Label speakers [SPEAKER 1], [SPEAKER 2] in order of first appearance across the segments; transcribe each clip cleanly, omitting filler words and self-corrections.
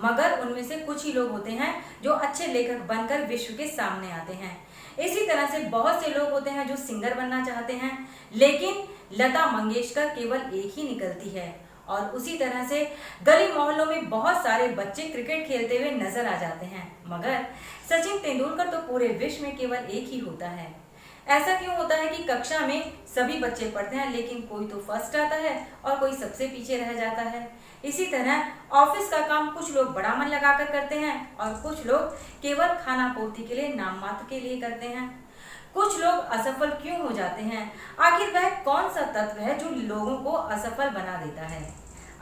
[SPEAKER 1] मगर उनमें से कुछ ही लोग होते हैं जो अच्छे लेखक बनकर विश्व के सामने आते हैं। इसी तरह से बहुत से लोग होते हैं जो सिंगर बनना चाहते हैं, लेकिन लता मंगेशकर केवल एक ही निकलती है। और उसी तरह से गली मोहल्लों में बहुत सारे बच्चे क्रिकेट खेलते हुए नजर आ जाते हैं, मगर सचिन तेंदुलकर तो पूरे विश्व में केवल एक ही होता है। ऐसा क्यों होता है कि कक्षा में सभी बच्चे पढ़ते हैं, लेकिन कोई तो फर्स्ट आता है और कोई सबसे पीछे रह जाता है। इसी तरह ऑफिस का काम कुछ लोग बड़ा मन लगाकर करते हैं और कुछ लोग केवल खाना पूर्ति के लिए, नाम मात्र के लिए करते हैं। कुछ लोग असफल क्यों हो जाते हैं? आखिर वह कौन सा तत्व है जो लोगों को असफल बना देता है?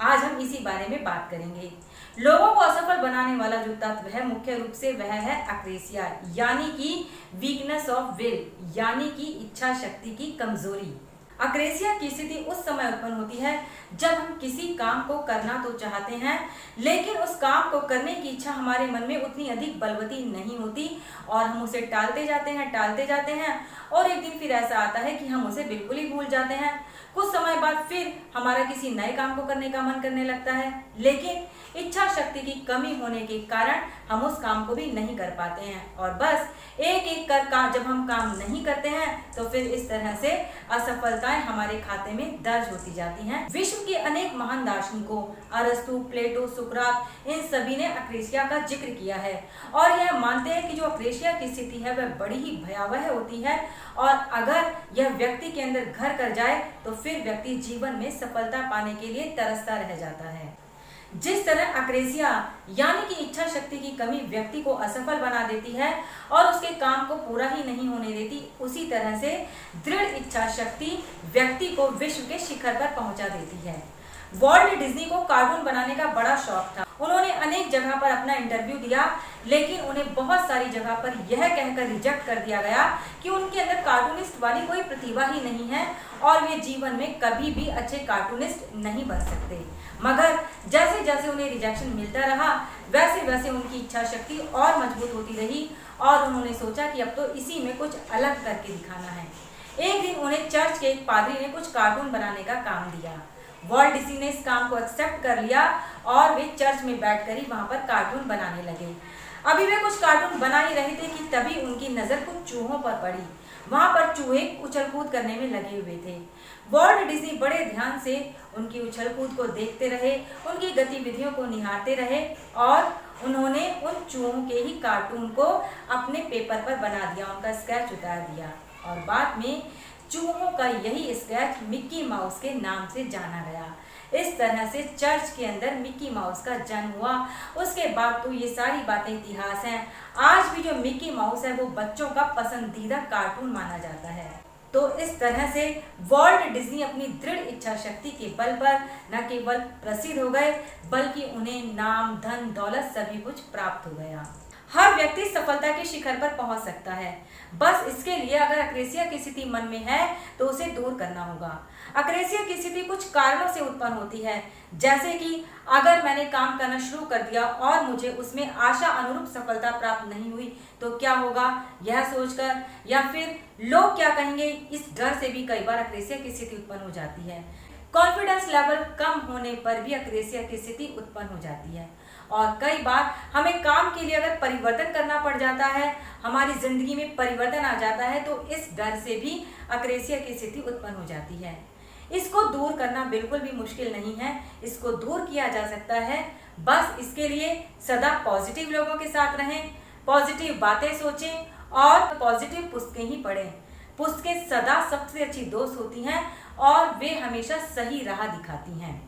[SPEAKER 1] आज हम इसी बारे में बात करेंगे। लोगों को असफल बनाने वाला जो तत्व है, मुख्य रूप से वह है अक्रेसिया, यानी कि वीकनेस ऑफ विल, यानी कि इच्छा शक्ति की कमजोरी। अक्रेसिया की स्थिति उस समय उत्पन्न होती है जब हम किसी काम को करना तो चाहते हैं, लेकिन उस काम को करने की इच्छा हमारे मन में उतनी अधिक बलवती नहीं होती और हम उसे टालते जाते हैं और एक दिन फिर ऐसा आता है कि हम उसे बिल्कुल ही भूल जाते हैं। कुछ समय बाद फिर हमारा किसी नए काम को करने का मन करने लगता है, लेकिन इच्छा शक्ति की कमी होने के कारण हम उस काम को भी नहीं कर पाते हैं और बस एक एक कर जब हम काम नहीं करते हैं तो फिर इस तरह से असफलताएं हमारे खाते में दर्ज होती जाती हैं। विश्व के अनेक महान दार्शनिकों अरस्तु, प्लेटो, सुकरात, इन सभी ने अक्रेसिया का जिक्र किया है और यह मानते हैं कि जो अक्रेसिया की स्थिति है वह बड़ी ही भयावह होती है और अगर यह व्यक्ति के अंदर घर कर जाए तो फिर व्यक्ति जीवन में सफलता पाने के लिए तरसता रह जाता है। जिस तरह अक्रेसिया यानी कि इच्छा शक्ति की कमी व्यक्ति को असफल बना देती है और उसके काम को पूरा ही नहीं होने देती, उसी तरह से दृढ़ इच्छा शक्ति व्यक्ति को विश्व के शिखर पर पहुंचा देती है। वॉल्ट डिज्नी को कार्टून बनाने का बड़ा शौक था। उन्होंने अनेक जगह पर अपना इंटरव्यू दिया, लेकिन उन्हें बहुत सारी जगह पर यह कहकर रिजेक्ट कर दिया गया कि उनके अंदर कार्टूनिस्ट वाली कोई प्रतिभा ही नहीं है और वे जीवन में कभी भी अच्छे कार्टूनिस्ट नहीं बन सकते। मगर जैसे जैसे उन्हें रिजेक्शन मिलता रहा, वैसे वैसे उनकी इच्छा शक्ति और मजबूत होती रही और उन्होंने सोचा कि अब तो इसी में कुछ अलग करके दिखाना है। एक दिन उन्हें चर्च के एक पादरी ने कुछ कार्टून बनाने का काम दिया। वॉल्ट डिज्नी ने इस काम को एक्सेप्ट कर लिया और वे चर्च में बैठकर ही वहां पर कार्टून बनाने लगे। अभी वे कुछ कार्टून बना ही रहे थे कि तभी उनकी नजर कुछ चूहों पर पड़ी। वहां पर चूहे उछल कूद करने में लगे हुए थे। वॉल्ट डिज्नी बड़े ध्यान से उनकी उछल कूद को देखते रहे, उनकी गतिविधियों को निहारते रहे और उन्होंने उन चूहों के ही कार्टून को अपने पेपर पर बना दिया, उनका स्केच उतार दिया और बाद में चूहों का यही स्केच मिक्की माउस के नाम से जाना गया। इस तरह से चर्च के अंदर मिक्की माउस का जन्म हुआ। उसके बाद तो ये सारी बातें इतिहास हैं। आज भी जो मिक्की माउस है वो बच्चों का पसंदीदा कार्टून माना जाता है। तो इस तरह से वॉल्ट डिज्नी अपनी दृढ़ इच्छा शक्ति के बल पर न केवल प्रसिद्ध हो गए, बल्कि उन्हें नाम, धन, दौलत सभी कुछ प्राप्त हो गया। हर व्यक्ति सफलता के शिखर पर पहुंच सकता है, बस इसके लिए अगर अक्रेसिया की स्थिति मन में है तो उसे दूर करना होगा। अक्रेसिया की स्थिति कुछ कारणों से उत्पन्न होती है, जैसे कि अगर मैंने काम करना शुरू कर दिया और मुझे उसमें आशा अनुरूप सफलता प्राप्त नहीं हुई तो क्या होगा, यह सोचकर, या फिर लोग क्या कहेंगे, इस डर से भी कई बार अक्रेसिया की स्थिति उत्पन्न हो जाती है। कॉन्फिडेंस लेवल कम होने पर भी अक्रेसिया की स्थिति उत्पन्न हो जाती है और कई बार हमें काम के लिए अगर परिवर्तन करना पड़ जाता है, हमारी जिंदगी में परिवर्तन आ जाता है, तो इस डर से भी अक्रेसिया की स्थिति उत्पन्न हो जाती है। इसको दूर करना बिल्कुल भी मुश्किल नहीं है, इसको दूर किया जा सकता है। बस इसके लिए सदा पॉजिटिव लोगों के साथ रहें, पॉजिटिव बातें सोचें और पॉजिटिव पुस्तकें ही पढ़ें। पुस्तकें सदा सबसे अच्छी दोस्त होती हैं और वे हमेशा सही राह दिखाती हैं।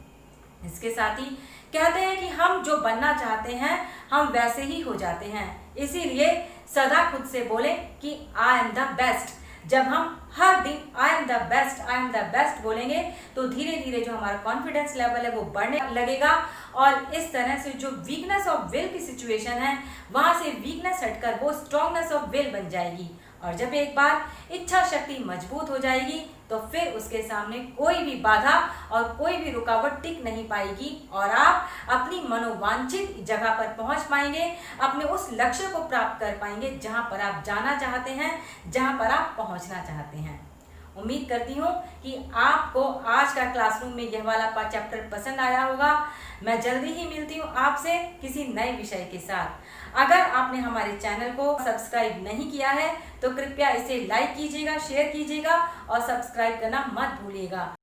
[SPEAKER 1] इसके साथ ही कहते हैं कि हम जो बनना चाहते हैं हम वैसे ही हो जाते हैं, इसीलिए सदा खुद से बोलें कि आई एम द बेस्ट। जब हम हर दिन आई एम द बेस्ट बोलेंगे तो धीरे धीरे जो हमारा कॉन्फिडेंस लेवल है वो बढ़ने लगेगा और इस तरह से जो वीकनेस ऑफ विल की सिचुएशन है वहां से वीकनेस हटकर वो स्ट्रॉन्गनेस ऑफ विल बन जाएगी। और जब एक बार इच्छा शक्ति मजबूत हो जाएगी तो फिर उसके सामने कोई भी बाधा और कोई भी रुकावट टिक नहीं पाएगी और आप अपनी मनोवांछित जगह पर पहुंच पाएंगे, अपने उस लक्ष्य को प्राप्त कर पाएंगे जहां पर आप जाना चाहते हैं, जहां पर आप पहुंचना चाहते हैं। उम्मीद करती हूँ कि आपको आज का क्लासरूम में यह वाला चैप्टर पसंद आया होगा। मैं जल्दी ही मिलती हूँ आपसे किसी नए विषय के साथ। अगर आपने हमारे चैनल को सब्सक्राइब नहीं किया है तो कृपया इसे लाइक कीजिएगा, शेयर कीजिएगा और सब्सक्राइब करना मत भूलिएगा।